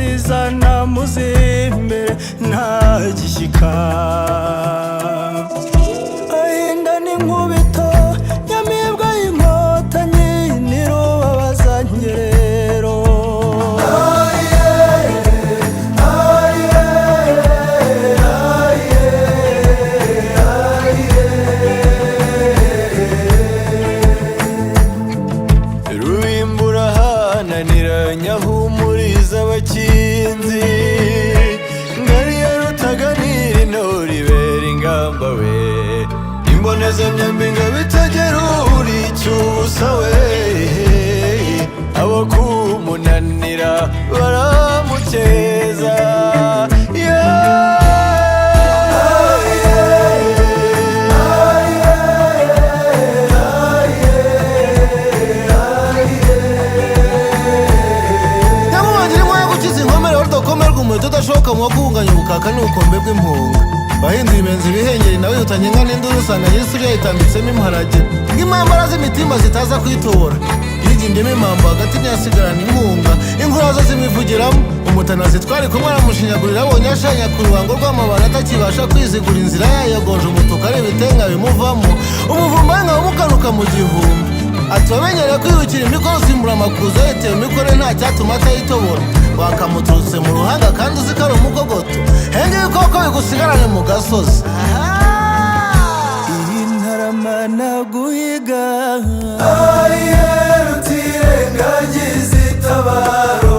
rusizana muzimbe nta gishyika ahinda n'inkubito nyamibwa y'inkotanyi nirubabazangerero nyahumuriza abakinzi ngari ya rutaganira intore ibera ingamba we imbonezamyambi bitagera uri icyusa we abo kumunanira baramukeza tudashoka mu wakunganya ubukaka n'ubukombe bw'impunga bahinduye imenzi ibihengeri nawe yutanye inka n'induru usanga nyir'isuri yayitambitsemo imparage nk'impambara z'imitima zitaza kwitora yigimbyemo impambo hagati ntiyasigarana inkunga inkurazo zimivugiramo umutanazi twari kumwe aramushinyagurira abonye ashanya ku ruhango rw'amabara atakibasha kwizigura inzira yayagoje umutuku ari ibitenga bimuvamo umuvumba we nkamukanuka mu gihumbi ati wamenyereye kwibukira imikoro usimbura amakuza yitewe imikore nta cyatuma atayitobora wakamuturutse mu ruhanga kandi uzi ko ari umukogoto henge ibikoko bigusigarane mu gasozi iyi ntarama naguhiga ayihe rutirengagiza itabaro